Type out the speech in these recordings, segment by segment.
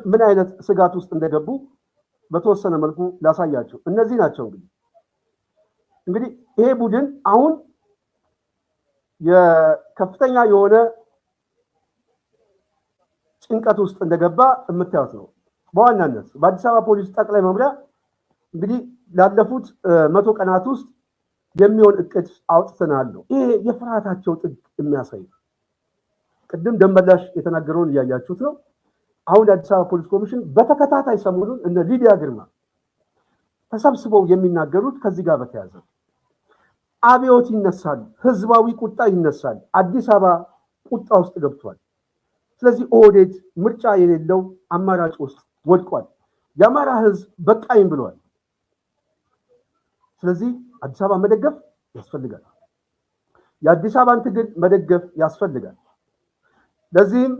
ምን አይነት ስጋት ውስጥ እንደገቡ በተወሰነ መልኩ ላሳያቸው። እነዚህ ናቸው እንግዲህ ይሄ ቡድን አሁን የከፍተኛ የሆነ ጭንቀት ውስጥ እንደገባ የምታዩት ነው። በዋናነት በአዲስ አበባ ፖሊስ ጠቅላይ መምሪያ እንግዲህ ላለፉት 100 ቀናት ውስጥ የሚሆን እቅድ አውጥተናል። ይሄ የፍርሃታቸው ጥግ የሚያሳይ ቅድም ደንበላሽ የተናገረውን እያያችሁት ነው። አሁን የአዲስ አበባ ፖሊስ ኮሚሽን በተከታታይ ሰሞኑን እነ ሊዲያ ግርማ ተሰብስበው የሚናገሩት ከዚህ ጋር በተያያዘ አብዮት ይነሳል፣ ህዝባዊ ቁጣ ይነሳል። አዲስ አበባ ቁጣ ውስጥ ገብቷል። ስለዚህ ኦህዴድ ምርጫ የሌለው አማራጭ ውስጥ ወድቋል። የአማራ ህዝብ በቃኝ ብሏል። ስለዚህ አዲስ አበባ መደገፍ ያስፈልጋል። የአዲስ አበባን ትግል መደገፍ ያስፈልጋል። ለዚህም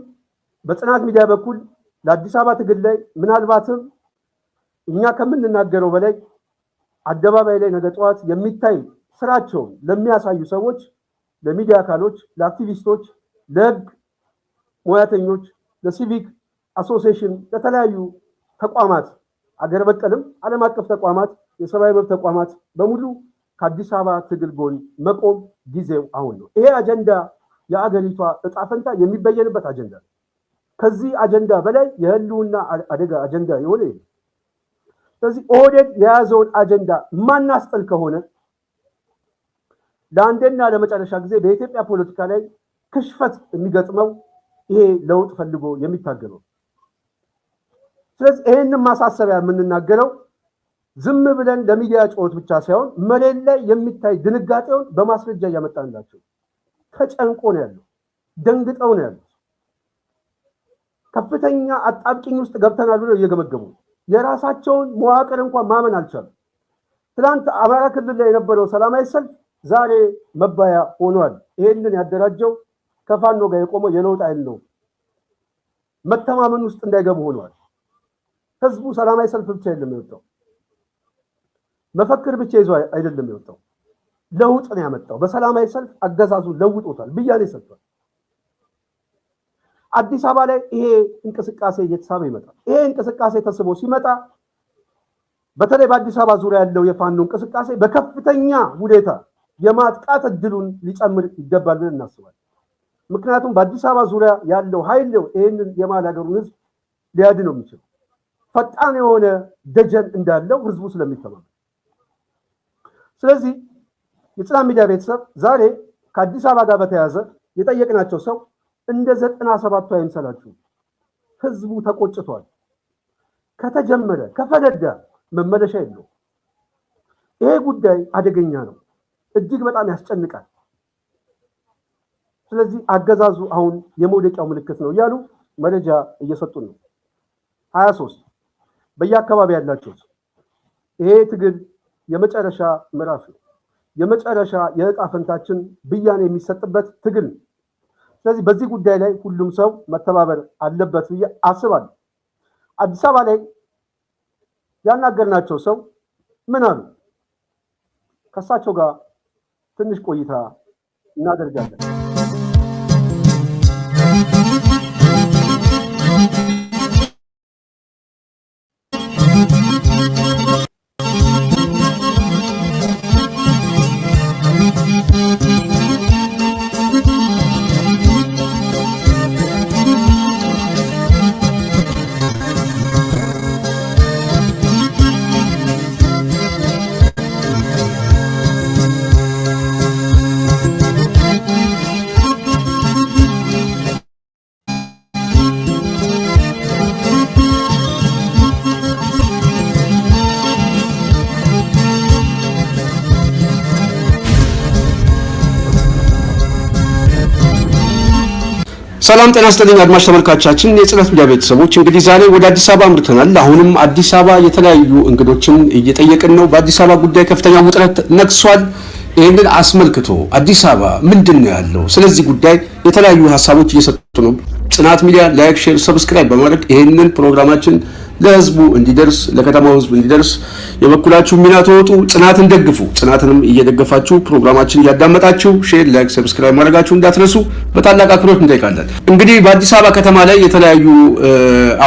በጽናት ሚዲያ በኩል ለአዲስ አበባ ትግል ላይ ምናልባትም እኛ ከምንናገረው በላይ አደባባይ ላይ ነገ ጠዋት የሚታይ ስራቸውን ለሚያሳዩ ሰዎች፣ ለሚዲያ አካሎች፣ ለአክቲቪስቶች፣ ለህግ ሙያተኞች፣ ለሲቪክ አሶሲዬሽን፣ ለተለያዩ ተቋማት አገር በቀልም ዓለም አቀፍ ተቋማት፣ የሰብአዊ መብት ተቋማት በሙሉ ከአዲስ አበባ ትግል ጎን መቆም ጊዜው አሁን ነው። ይሄ አጀንዳ የአገሪቷ እጣ ፈንታ የሚበየንበት አጀንዳ ነው። ከዚህ አጀንዳ በላይ የህልውና አደጋ አጀንዳ የሆነ ይሄ። ስለዚህ ኦህዴድ የያዘውን አጀንዳ ማናስጠል ከሆነ ለአንዴና ለመጨረሻ ጊዜ በኢትዮጵያ ፖለቲካ ላይ ክሽፈት የሚገጥመው ይሄ ለውጥ ፈልጎ የሚታገለው። ስለዚህ ይሄንን ማሳሰቢያ የምንናገረው ዝም ብለን ለሚዲያ ጮት ብቻ ሳይሆን መሬት ላይ የሚታይ ድንጋጤውን በማስረጃ እያመጣንላቸው ተጨንቆ ነው ያለው፣ ደንግጠው ነው ያለው። ከፍተኛ አጣብቂኝ ውስጥ ገብተናል ብለው እየገመገሙ የራሳቸውን መዋቅር እንኳን ማመን አልቻሉም። ትናንት አማራ ክልል ላይ የነበረው ሰላማዊ ሰልፍ ዛሬ መባያ ሆኗል። ይሄንን ያደራጀው ከፋኖ ጋር የቆመው የለውጥ ኃይል ነው። መተማመን ውስጥ እንዳይገቡ ሆኗል። ህዝቡ ሰላማዊ ሰልፍ ብቻ አይደለም የወጣው፣ መፈክር ብቻ ይዞ አይደለም የወጣው፣ ለውጥ ነው ያመጣው። በሰላማዊ ሰልፍ አገዛዙ ለውጦታል፣ ብያኔ ሰጥቷል። አዲስ አበባ ላይ ይሄ እንቅስቃሴ እየተሳበ ይመጣል። ይሄ እንቅስቃሴ ተስቦ ሲመጣ በተለይ በአዲስ አበባ ዙሪያ ያለው የፋኖ እንቅስቃሴ በከፍተኛ ሁኔታ የማጥቃት እድሉን ሊጨምር ይገባል ብለን እናስባለን። ምክንያቱም በአዲስ አበባ ዙሪያ ያለው ኃይል ነው ይሄንን የመሀል ሀገሩን ህዝብ ሊያድነው የሚችል ፈጣን የሆነ ደጀን እንዳለው ህዝቡ ስለሚተማመን። ስለዚህ የጽናት ሚዲያ ቤተሰብ ዛሬ ከአዲስ አበባ ጋር በተያያዘ የጠየቅናቸው ሰው እንደ 97 አይምሰላችሁ፣ ህዝቡ ተቆጭቷል። ከተጀመረ ከፈነዳ መመለሻ የለው። ይሄ ጉዳይ አደገኛ ነው፣ እጅግ በጣም ያስጨንቃል። ስለዚህ አገዛዙ አሁን የመውደቂያው ምልክት ነው እያሉ መረጃ እየሰጡን ነው። 23 በየአካባቢ ያላችሁ ይሄ ትግል የመጨረሻ ምዕራፍ ነው። የመጨረሻ የዕጣ ፈንታችን ብያኔ የሚሰጥበት ትግል ነው። ስለዚህ በዚህ ጉዳይ ላይ ሁሉም ሰው መተባበር አለበት ብዬ አስባለሁ። አዲስ አበባ ላይ ያናገርናቸው ሰው ምን አሉ? ከእሳቸው ጋር ትንሽ ቆይታ እናደርጋለን። ሰላም ጤና ይስጥልኝ አድማጭ ተመልካቾቻችን፣ የጽናት ሚዲያ ቤተሰቦች እንግዲህ ዛሬ ወደ አዲስ አበባ አምርተናል። አሁንም አዲስ አበባ የተለያዩ እንግዶችን እየጠየቅን ነው። በአዲስ አበባ ጉዳይ ከፍተኛ ውጥረት ነግሷል። ይህንን አስመልክቶ አዲስ አበባ ምንድን ነው ያለው? ስለዚህ ጉዳይ የተለያዩ ሀሳቦች እየሰጡ ነው። ጽናት ሚዲያ ላይክ፣ ሼር፣ ሰብስክራይብ በማድረግ ይሄንን ፕሮግራማችን ለህዝቡ እንዲደርስ ለከተማው ህዝብ እንዲደርስ የበኩላችሁ ሚና ተወጡ። ጽናትን ደግፉ። ጽናትንም እየደገፋችሁ ፕሮግራማችን እያዳመጣችሁ ሼር፣ ላይክ፣ ሰብስክራይብ ማድረጋችሁ እንዳትረሱ በታላቅ አክብሮት እንጠይቃለን። እንግዲህ በአዲስ አበባ ከተማ ላይ የተለያዩ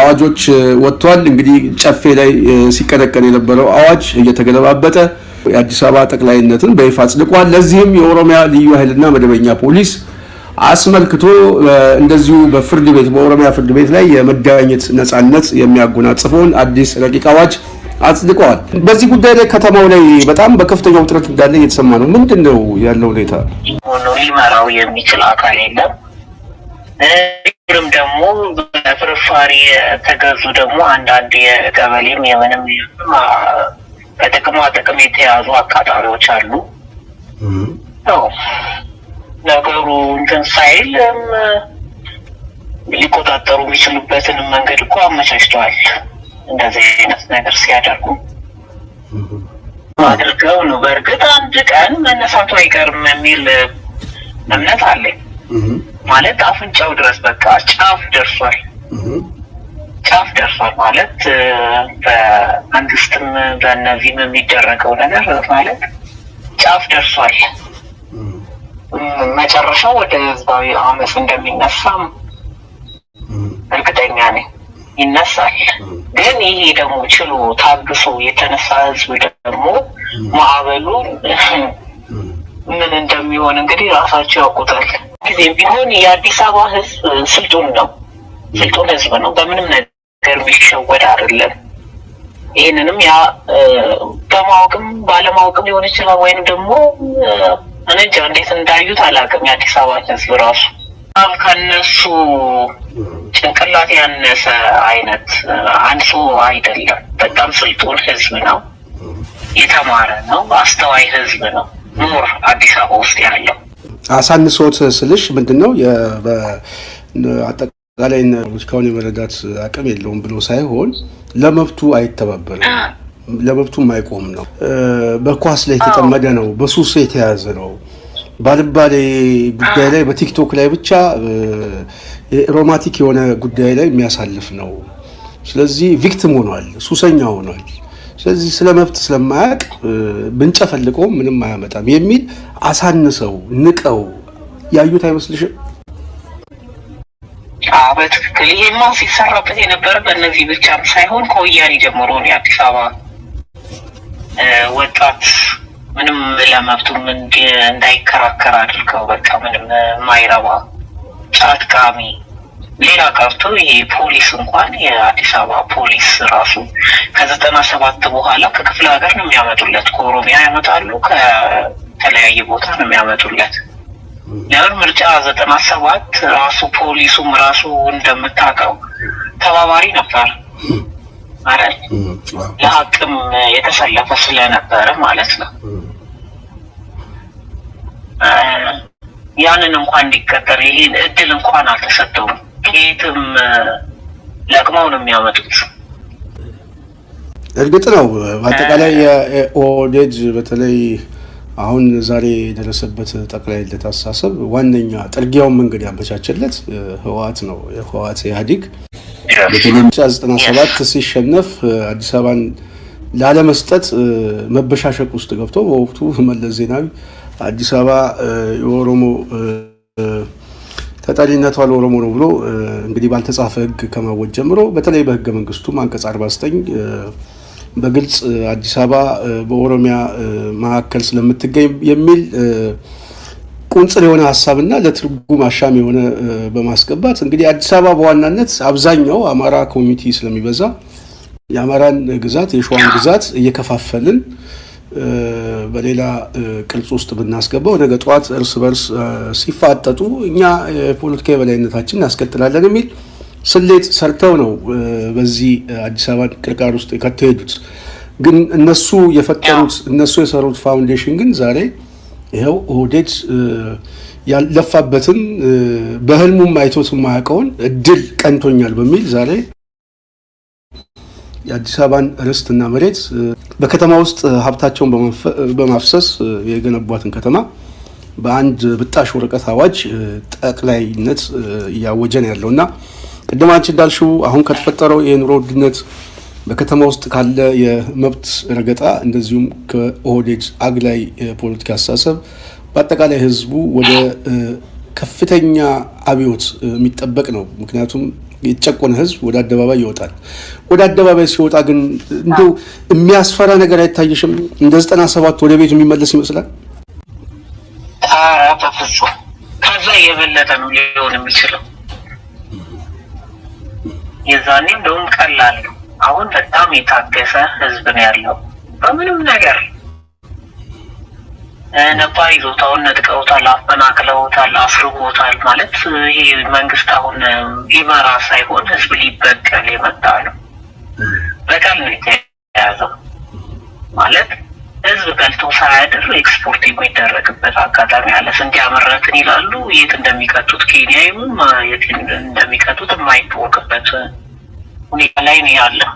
አዋጆች ወጥቷል። እንግዲህ ጨፌ ላይ ሲቀነቀን የነበረው አዋጅ እየተገለባበጠ የአዲስ አበባ ጠቅላይነትን በይፋ አጽድቋል። ለዚህም የኦሮሚያ ልዩ ኃይልና መደበኛ ፖሊስ አስመልክቶ እንደዚሁ በፍርድ ቤት በኦሮሚያ ፍርድ ቤት ላይ የመዳኘት ነፃነት የሚያጎናጽፈውን አዲስ ረቂቅ አዋጅ አጽድቀዋል። በዚህ ጉዳይ ላይ ከተማው ላይ በጣም በከፍተኛ ውጥረት እንዳለ እየተሰማ ነው። ምንድነው ያለው ሁኔታ? ሊመራው የሚችል አካል የለም። ደግሞ በፍርፋሪ የተገዙ ደግሞ አንዳንድ የቀበሌም የምንም በጥቅማ ጥቅም የተያዙ አካባቢዎች አሉ። ነገሩ እንትን ሳይል ሊቆጣጠሩ የሚችሉበትን መንገድ እኮ አመቻችተዋል። እንደዚህ አይነት ነገር ሲያደርጉ አድርገው ነው። በእርግጥ አንድ ቀን መነሳቱ አይቀርም የሚል እምነት አለኝ። ማለት አፍንጫው ድረስ በቃ ጫፍ ደርሷል ማለት በመንግስትም በእነዚህም የሚደረገው ነገር ማለት ጫፍ ደርሷል። መጨረሻው ወደ ህዝባዊ አመፅ እንደሚነሳም እርግጠኛ ነኝ። ይነሳል። ግን ይሄ ደግሞ ችሎ ታግሶ የተነሳ ህዝብ ደግሞ ማዕበሉ ምን እንደሚሆን እንግዲህ ራሳቸው ያውቁታል። ጊዜም ቢሆን የአዲስ አበባ ህዝብ ስልጡን ህዝብ ነው። በምንም ነገር የሚሸወድ አይደለም። ይህንንም ያ በማወቅም ባለማወቅም ሊሆን ይችላል። ወይም ደግሞ እኔ እንጃ እንዴት እንዳዩት አላውቅም። የአዲስ አበባ ህዝብ ራሱ ከነሱ ጭንቅላት ያነሰ አይነት አንድ ሰው አይደለም። በጣም ስልጡን ህዝብ ነው። የተማረ ነው። አስተዋይ ህዝብ ነው። ኑር አዲስ አበባ ውስጥ ያለው አሳንሶት ስልሽ ምንድነው አጠቃላይ ፖለቲካውን የመረዳት አቅም የለውም ብሎ ሳይሆን ለመብቱ አይተባበርም፣ ለመብቱ የማይቆም ነው። በኳስ ላይ የተጠመደ ነው። በሱስ የተያዘ ነው። ባልባሌ ጉዳይ ላይ በቲክቶክ ላይ ብቻ ሮማንቲክ የሆነ ጉዳይ ላይ የሚያሳልፍ ነው። ስለዚህ ቪክቲም ሆኗል፣ ሱሰኛ ሆኗል። ስለዚህ ስለ መብት ስለማያውቅ ብንጨፈልቀው ምንም አያመጣም የሚል አሳንሰው ንቀው ያዩት አይመስልሽም? በትክክል ይሄማ ሲሰራበት የነበረ በእነዚህ ብቻም ሳይሆን ከወያኔ ጀምሮ ነው። የአዲስ አበባ ወጣት ምንም ለመብቱም እንዳይከራከር አድርገው በቃ ምንም የማይረባ ጫት ቃሚ፣ ሌላ ቀርቶ ይሄ ፖሊስ እንኳን የአዲስ አበባ ፖሊስ ራሱ ከ97 በኋላ ከክፍለ ሀገር ነው የሚያመጡለት። ከኦሮሚያ ያመጣሉ፣ ከተለያየ ቦታ ነው የሚያመጡለት። ለምን ምርጫ 97 ራሱ ፖሊሱም ራሱ እንደምታውቀው ተባባሪ ነበር ማለት ለሀቅም የተሰለፈ ስለነበረ ማለት ነው። ያንን እንኳን እንዲቀጠር ይሄን እድል እንኳን አልተሰጠውም። ከየትም ለቅመው ነው የሚያመጡት። እርግጥ ነው በአጠቃላይ የኦህዴድ በተለይ አሁን ዛሬ የደረሰበት ጠቅላይነት አስተሳሰብ ዋነኛ ጥርጊያውን መንገድ ያመቻቸለት ህወሓት ነው። የህወሓት ኢህአዴግ በ97 ሲሸነፍ አዲስ አበባን ላለመስጠት መበሻሸቅ ውስጥ ገብቶ በወቅቱ መለስ ዜናዊ አዲስ አበባ የኦሮሞ ተጠሪነቷ ለኦሮሞ ነው ብሎ እንግዲህ ባልተጻፈ ህግ ከማወጅ ጀምሮ በተለይ በህገ መንግስቱ አንቀጽ 49 በግልጽ አዲስ አበባ በኦሮሚያ ማዕከል ስለምትገኝ የሚል ቁንጽል የሆነ ሀሳብና ለትርጉም አሻሚ የሆነ በማስገባት እንግዲህ አዲስ አበባ በዋናነት አብዛኛው አማራ ኮሚኒቲ ስለሚበዛ የአማራን ግዛት የሸዋን ግዛት እየከፋፈልን በሌላ ቅርጽ ውስጥ ብናስገባው ነገ ጠዋት እርስ በርስ ሲፋጠጡ እኛ የፖለቲካ የበላይነታችን እናስቀጥላለን የሚል ስሌት ሰርተው ነው በዚህ አዲስ አበባ ቅርቃር ውስጥ ከተሄዱት። ግን እነሱ የፈጠሩት እነሱ የሰሩት ፋውንዴሽን ግን ዛሬ ይኸው ኦህዴድ ያለፋበትን በህልሙም አይቶት የማያውቀውን እድል ቀንቶኛል በሚል ዛሬ የአዲስ አበባን ርስትና መሬት በከተማ ውስጥ ሀብታቸውን በማፍሰስ የገነቧትን ከተማ በአንድ ብጣሽ ወረቀት አዋጅ ጠቅላይነት እያወጀ ነው ያለውና ቅድም አንቺ እንዳልሽው አሁን ከተፈጠረው የኑሮ ውድነት በከተማ ውስጥ ካለ የመብት ረገጣ እንደዚሁም ከኦህዴድ አግላይ ፖለቲካ አስተሳሰብ በአጠቃላይ ህዝቡ ወደ ከፍተኛ አብዮት የሚጠበቅ ነው። ምክንያቱም የተጨቆነ ህዝብ ወደ አደባባይ ይወጣል። ወደ አደባባይ ሲወጣ ግን እንደው የሚያስፈራ ነገር አይታየሽም? እንደ 97 ወደ ቤቱ የሚመለስ ይመስላል? በፍጹም ከዛ የበለጠ ነው ሊሆን የሚችለው። የዛኔ እንደውም ቀላል ነው። አሁን በጣም የታገሰ ህዝብ ነው ያለው። በምንም ነገር ነባር ይዞታውን ነጥቀውታል፣ አፈናቅለውታል፣ አስርቦታል። ማለት ይሄ መንግስት አሁን ሊመራ ሳይሆን ህዝብ ሊበቀል የመጣ ነው። በቀል ነው የተያዘው። ማለት ህዝብ በልቶ ሳያድር ኤክስፖርት የሚደረግበት አጋጣሚ አለ። ስንዴ አመረትን ይላሉ፣ የት እንደሚቀጡት ኬንያ ይሁን የት እንደሚቀጡት የማይታወቅበት ሁኔታ ላይ ነው ያለው።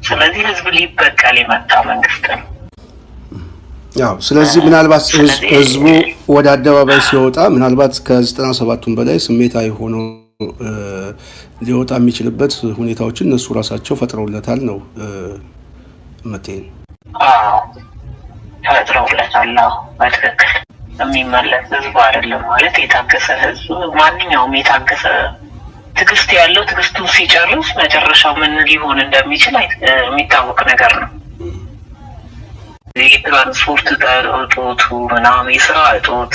ስለዚህ ህዝብ ሊበቀል የመጣ መንግስት ነው። ያው ስለዚህ ምናልባት ህዝቡ ወደ አደባባይ ሲወጣ ምናልባት ከ97ቱም በላይ ስሜታዊ ሆኖ ሊወጣ የሚችልበት ሁኔታዎችን እነሱ ራሳቸው ፈጥረውለታል ነው መቴን። ፈጥረውለታል። በትክክል የሚመለስ ህዝብ አይደለም ማለት የታገሰ ህዝብ። ማንኛውም የታገሰ ትዕግስት ያለው ትዕግስቱን ሲጨርስ መጨረሻው ምን ሊሆን እንደሚችል የሚታወቅ ነገር ነው። የትራንስፖርት እጦቱ ምናምን፣ የስራ እጦት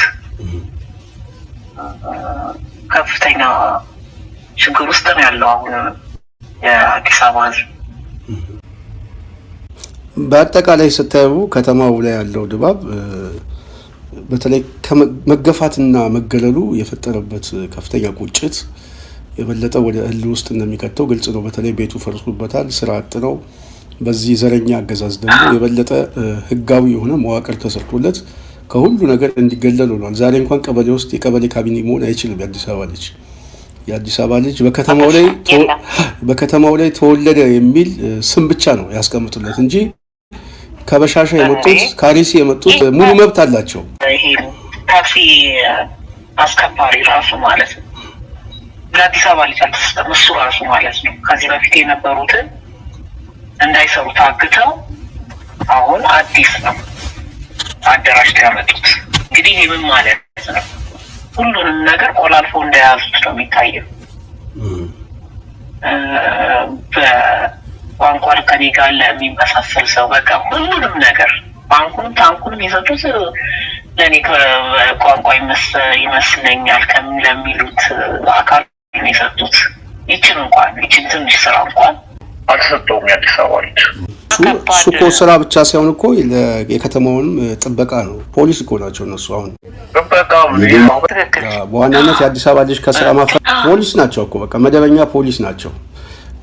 ከፍተኛ ችግር ውስጥ ነው ያለው አሁን የአዲስ አበባ ህዝብ። በአጠቃላይ ስታዩ ከተማው ላይ ያለው ድባብ በተለይ መገፋትና መገለሉ የፈጠረበት ከፍተኛ ቁጭት የበለጠ ወደ እልህ ውስጥ እንደሚከተው ግልጽ ነው። በተለይ ቤቱ ፈርሶበታል፣ ስራ አጥ ነው። በዚህ ዘረኛ አገዛዝ ደግሞ የበለጠ ህጋዊ የሆነ መዋቅር ተሰርቶለት ከሁሉ ነገር እንዲገለል ሆኗል። ዛሬ እንኳን ቀበሌ ውስጥ የቀበሌ ካቢኔ መሆን አይችልም የአዲስ አበባ ልጅ በከተማው ላይ ተወለደ የሚል ስም ብቻ ነው ያስቀምጡለት እንጂ ከበሻሻ የመጡት ካሪሲ የመጡት ሙሉ መብት አላቸው። ይሄ ታክሲ አስከባሪ ራሱ ማለት ነው ለአዲስ አበባ ልጅ አልተሰጠም። እሱ ራሱ ማለት ነው ከዚህ በፊት የነበሩትን እንዳይሰሩ ታግተው አሁን አዲስ ነው አደራጅተው ያመጡት። እንግዲህ ይህ ምን ማለት ነው? ሁሉንም ነገር ቆላልፎ እንደያዙት ነው የሚታየው። በቋንቋ ከኔ ጋር ለሚመሳሰል ሰው በቃ ሁሉንም ነገር ባንኩንም ታንኩንም የሰጡት ለእኔ ቋንቋ ይመስለኛል ለሚሉት አካል የሰጡት። ይችን ትንሽ ስራ እንኳን አልተሰጠውም የአዲስ አበባ ልጅ። እሱ እኮ ስራ ብቻ ሳይሆን እኮ የከተማውንም ጥበቃ ነው። ፖሊስ እኮ ናቸው እነሱ። አሁን በዋናነት የአዲስ አበባ ልጅ ከስራ ማፍራት ፖሊስ ናቸው እኮ በቃ መደበኛ ፖሊስ ናቸው።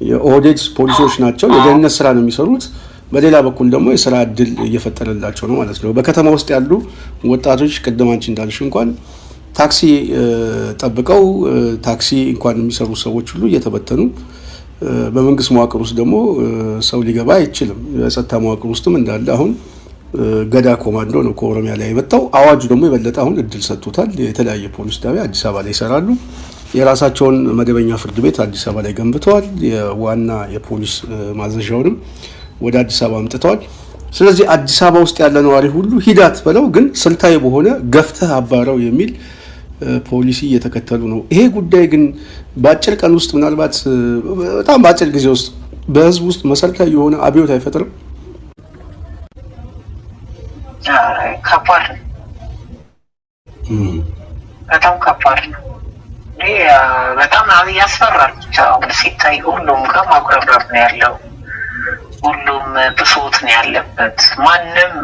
የኦህዴድ ፖሊሶች ናቸው። የደህንነት ስራ ነው የሚሰሩት። በሌላ በኩል ደግሞ የስራ እድል እየፈጠረላቸው ነው ማለት ነው። በከተማ ውስጥ ያሉ ወጣቶች ቅድም አንቺ እንዳልሽ እንኳን ታክሲ ጠብቀው ታክሲ እንኳን የሚሰሩ ሰዎች ሁሉ እየተበተኑ በመንግስት መዋቅር ውስጥ ደግሞ ሰው ሊገባ አይችልም። የጸጥታ መዋቅር ውስጥም እንዳለ አሁን ገዳ ኮማንዶ ነው ከኦሮሚያ ላይ የመጣው። አዋጁ ደግሞ የበለጠ አሁን እድል ሰጥቶታል። የተለያየ ፖሊስ ጣቢያ አዲስ አበባ ላይ ይሰራሉ። የራሳቸውን መደበኛ ፍርድ ቤት አዲስ አበባ ላይ ገንብተዋል። የዋና የፖሊስ ማዘዣውንም ወደ አዲስ አበባ አምጥተዋል። ስለዚህ አዲስ አበባ ውስጥ ያለ ነዋሪ ሁሉ ሂዳት በለው ግን ስልታዊ በሆነ ገፍተህ አባረው የሚል ፖሊሲ እየተከተሉ ነው። ይሄ ጉዳይ ግን በአጭር ቀን ውስጥ ምናልባት በጣም በአጭር ጊዜ ውስጥ በህዝብ ውስጥ መሰረታዊ የሆነ አብዮት አይፈጥርም? ከባድ ነው፣ በጣም ከባድ ነው። በጣም ያስፈራል። ብቻ ሲታይ ሁሉም ጋር ማጉረምረም ነው ያለው። ሁሉም ብሶት ነው ያለበት። ማንም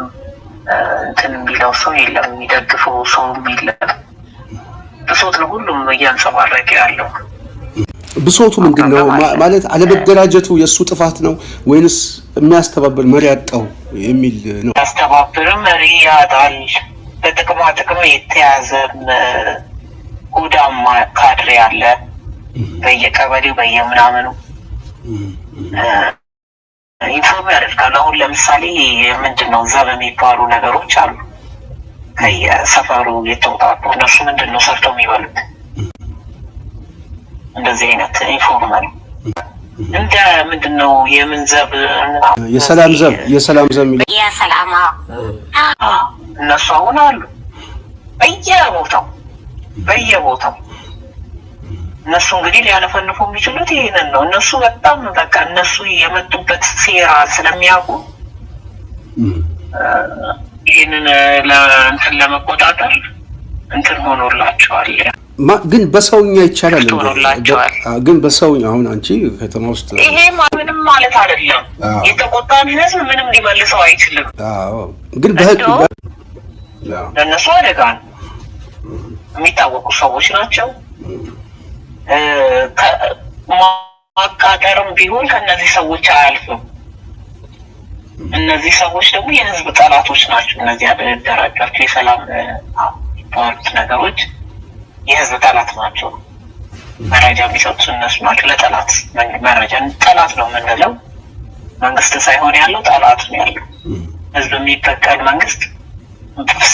እንትን የሚለው ሰው የለም፣ የሚደግፈው ሰውም የለም። ብሶት ነው ሁሉም እያንጸባረቀ ያለው። ብሶቱ ምንድነው ማለት? አለመደራጀቱ የእሱ ጥፋት ነው ወይንስ የሚያስተባብር መሪ ያጣው የሚል ነው? ያስተባብር መሪ ያጣል። በጥቅማ ጥቅም የተያዘም ጉዳማ ካድሬ አለ በየቀበሌው በየምናምኑ ኢንፎርም ያደርጋል። አሁን ለምሳሌ ምንድነው ዘብ የሚባሉ ነገሮች አሉ። ከየሰፈሩ የተውጣጡ እነሱ ምንድን ነው ሰርተው የሚበሉት? እንደዚህ አይነት ኢንፎርማል እንደ ምንድን ነው የምንዘብ የሰላም ዘብ የሰላም እነሱ አሁን አሉ በየቦታው እነሱ እንግዲህ ሊያለፈልፉ የሚችሉት ይሄንን ነው። እነሱ በጣም በቃ እነሱ የመጡበት ሴራ ስለሚያውቁ ይሄንን ለእንትን ለመቆጣጠር እንትን ሆኖላቸዋል። ግን በሰውኛ ይቻላል ግን በሰውኛ አሁን አንቺ ከተማ ውስጥ ይሄ ምንም ማለት አይደለም። የተቆጣን ህዝብ ምንም ሊመልሰው አይችልም። ግን በህግ ለእነሱ አደጋ ነው። የሚታወቁ ሰዎች ናቸው። ማቃጠርም ቢሆን ከእነዚህ ሰዎች አያልፍም። እነዚህ ሰዎች ደግሞ የህዝብ ጠላቶች ናቸው። እነዚህ ያደራጇቸው የሰላም ፓርት ነገሮች የህዝብ ጠላት ናቸው። መረጃ የሚሰጡት እነሱ ናቸው። ለጠላት መረጃ ጠላት ነው የምንለው መንግስት ሳይሆን ያለው ጠላት ነው ያለው። ህዝብ የሚበቀል መንግስት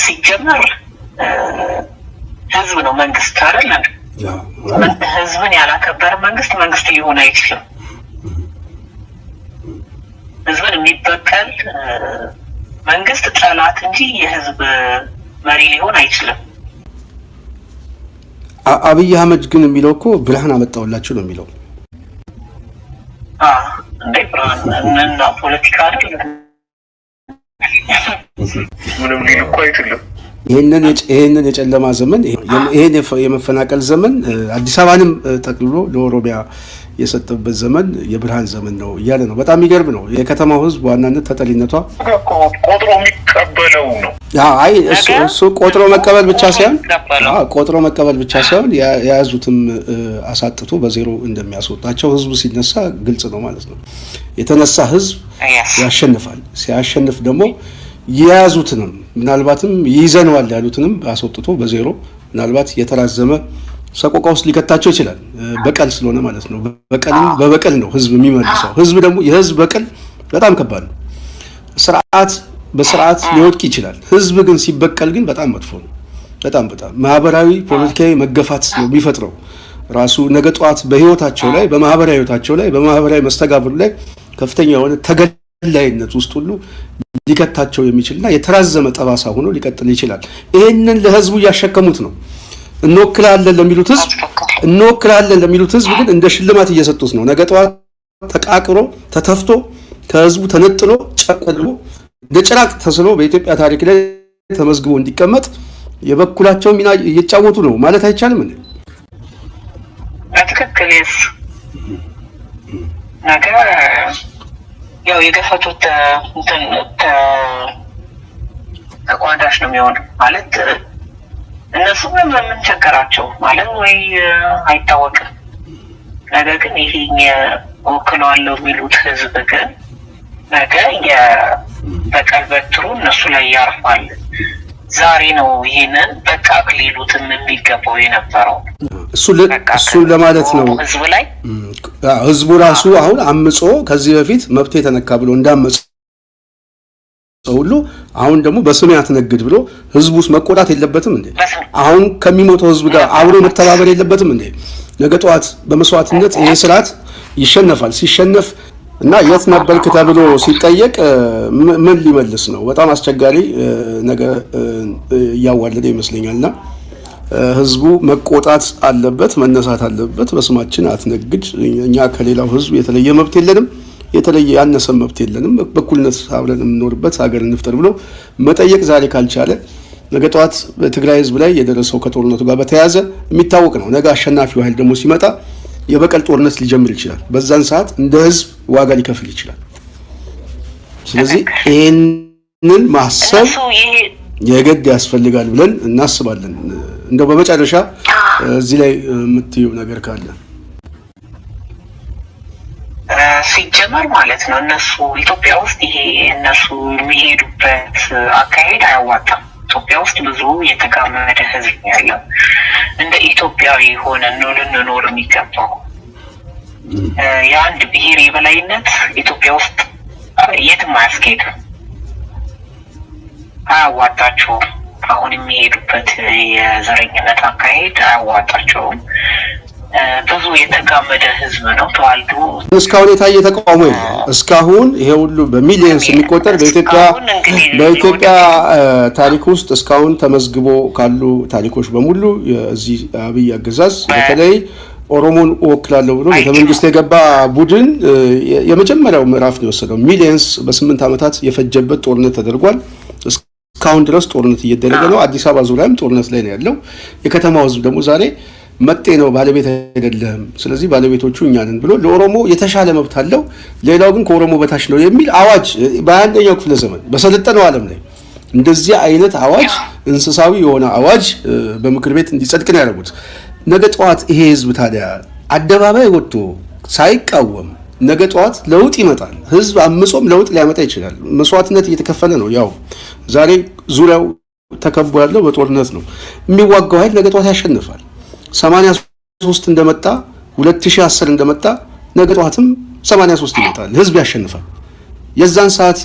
ሲጀመር ህዝብ ነው መንግስት አይደለም። ህዝብን ያላከበረ መንግስት ሊሆን አይችልም። ህዝብን የሚበቀል መንግስት ጠላት እንጂ የህዝብ መሪ ሊሆን አይችልም። አብይ አህመድ ግን የሚለው እኮ ብርሃን አመጣውላችሁ ነው የሚለው። እንዴ ብርሃን እና ፖለቲካ አይደለም ምንም ሊል እኮ አይችልም። ይሄንን የጨለማ ዘመን ይሄን የመፈናቀል ዘመን አዲስ አበባንም ጠቅልሎ ለኦሮሚያ የሰጠበት ዘመን የብርሃን ዘመን ነው እያለ ነው። በጣም የሚገርም ነው። የከተማው ህዝብ ዋናነት ተጠሪነቷ ቆጥሮ የሚቀበለው ነው። አይ እሱ ቆጥሮ መቀበል ብቻ ሳይሆን የያዙትም አሳጥቶ በዜሮ እንደሚያስወጣቸው ህዝቡ ሲነሳ ግልጽ ነው ማለት ነው። የተነሳ ህዝብ ያሸንፋል። ሲያሸንፍ ደግሞ የያዙትንም ምናልባትም ይዘነዋል ያሉትንም አስወጥቶ በዜሮ ምናልባት የተራዘመ ሰቆቃ ውስጥ ሊከታቸው ይችላል። በቀል ስለሆነ ማለት ነው። በበቀል ነው ህዝብ የሚመልሰው። ህዝብ ደግሞ የህዝብ በቀል በጣም ከባድ ነው። በስርዓት ሊወድቅ ይችላል። ህዝብ ግን ሲበቀል ግን በጣም መጥፎ ነው። በጣም ማህበራዊ ፖለቲካዊ መገፋት ነው የሚፈጥረው። ራሱ ነገ ጠዋት በህይወታቸው ላይ በማህበራዊ ህይወታቸው ላይ በማህበራዊ መስተጋብሩ ላይ ከፍተኛ የሆነ ተገላይነት ውስጥ ሁሉ ሊከታቸው የሚችልና የተራዘመ ጠባሳ ሆኖ ሊቀጥል ይችላል። ይሄንን ለህዝቡ እያሸከሙት ነው። እንወክላለን ለሚሉት ህዝብ ግን እንደ ሽልማት እየሰጡት ነው። ነገ ጠዋት ተቃቅሮ ተተፍቶ ከህዝቡ ተነጥሎ ጨቅሎ እንደ ጭራቅ ተስሎ በኢትዮጵያ ታሪክ ላይ ተመዝግቦ እንዲቀመጥ የበኩላቸው ሚና እየጫወቱ ነው ማለት አይቻልም እንዴ? በትክክል ነገ ያው የገፈቱት እንትን ተቋዳሽ ነው የሚሆነው ማለት እነሱ ምን ቸገራቸው ማለት ወይ አይታወቅም። ነገር ግን ይሄን ወክለዋለሁ የሚሉት ህዝብ ግን ነገ የበቀል በትሩ እነሱ ላይ ያርፋል። ዛሬ ነው ይሄንን በቃ ሊሉትም የሚገባው የነበረው እሱ ለማለት ነው። ህዝብ ላይ ህዝቡ ራሱ አሁን አምጾ ከዚህ በፊት መብቴ ተነካ ብሎ እንዳመጾ ሁሉ አሁን ደግሞ በስሜ አትነግድ ብሎ ህዝቡስ መቆጣት የለበትም እንዴ? አሁን ከሚሞተው ህዝብ ጋር አብሮ መተባበር የለበትም እንዴ? ነገ ጠዋት በመስዋዕትነት ይሄ ስርዓት ይሸነፋል። ሲሸነፍ እና የት ነበርክ ተብሎ ሲጠየቅ ምን ሊመልስ ነው? በጣም አስቸጋሪ ነገር እያዋለደ ይመስለኛልና ህዝቡ መቆጣት አለበት፣ መነሳት አለበት። በስማችን አትነግድ፣ እኛ ከሌላው ህዝብ የተለየ መብት የለንም፣ የተለየ ያነሰ መብት የለንም፣ በእኩልነት አብረን የምንኖርበት ሀገር እንፍጠር ብሎ መጠየቅ ዛሬ ካልቻለ ነገ ጠዋት በትግራይ ህዝብ ላይ የደረሰው ከጦርነቱ ጋር በተያያዘ የሚታወቅ ነው። ነገ አሸናፊው ኃይል ደግሞ ሲመጣ የበቀል ጦርነት ሊጀምር ይችላል። በዛን ሰዓት እንደ ህዝብ ዋጋ ሊከፍል ይችላል። ስለዚህ ይሄንን ማሰብ የግድ ያስፈልጋል ብለን እናስባለን። እንደው በመጨረሻ እዚህ ላይ የምትይው ነገር ካለ? ሲጀመር ማለት ነው እነሱ ኢትዮጵያ ውስጥ ይሄ እነሱ የሚሄዱበት አካሄድ አያዋጣም። ኢትዮጵያ ውስጥ ብዙ የተጋመደ ህዝብ ያለው እንደ ኢትዮጵያዊ ሆነን ነው ልንኖር የሚገባው። የአንድ ብሔር የበላይነት ኢትዮጵያ ውስጥ የትም አያስኬድም፣ አያዋጣችሁም። አሁን የሚሄዱበት የዘረኝነት አካሄድ አያዋጣቸውም። ብዙ የተጋመደ ህዝብ ነው ተዋልዶ እስካሁን የታየ ተቃውሞ የለም። እስካሁን ይሄ ሁሉ በሚሊዮንስ የሚቆጠር በኢትዮጵያ ታሪክ ውስጥ እስካሁን ተመዝግቦ ካሉ ታሪኮች በሙሉ እዚህ አብይ አገዛዝ በተለይ ኦሮሞን እወክላለሁ ብሎ ቤተመንግስት የገባ ቡድን የመጀመሪያው ምዕራፍ ነው የወሰደው። ሚሊዮንስ በ8 ዓመታት የፈጀበት ጦርነት ተደርጓል። እስካሁን ድረስ ጦርነት እየተደረገ ነው። አዲስ አበባ ዙሪያም ጦርነት ላይ ነው ያለው። የከተማው ህዝብ ደግሞ ዛሬ መጤ ነው ባለቤት አይደለም፣ ስለዚህ ባለቤቶቹ እኛ ነን ብሎ ለኦሮሞ የተሻለ መብት አለው፣ ሌላው ግን ከኦሮሞ በታች ነው የሚል አዋጅ በ21ኛው ክፍለ ዘመን በሰለጠነው ዓለም ላይ እንደዚህ አይነት አዋጅ እንስሳዊ የሆነ አዋጅ በምክር ቤት እንዲጸድቅ ነው ያደረጉት። ነገ ጠዋት ይሄ ህዝብ ታዲያ አደባባይ ወጥቶ ሳይቃወም ነገ ጠዋት ለውጥ ይመጣል። ህዝብ አምጾም ለውጥ ሊያመጣ ይችላል። መስዋዕትነት እየተከፈለ ነው። ያው ዛሬ ዙሪያው ተከቦ ያለው በጦርነት ነው። የሚዋጋው ኃይል ነገ ጠዋት ያሸንፋል። 83 እንደመጣ 2010 እንደመጣ ነገ ጠዋትም 83 ይመጣል። ህዝብ ያሸንፋል። የዛን ሰዓት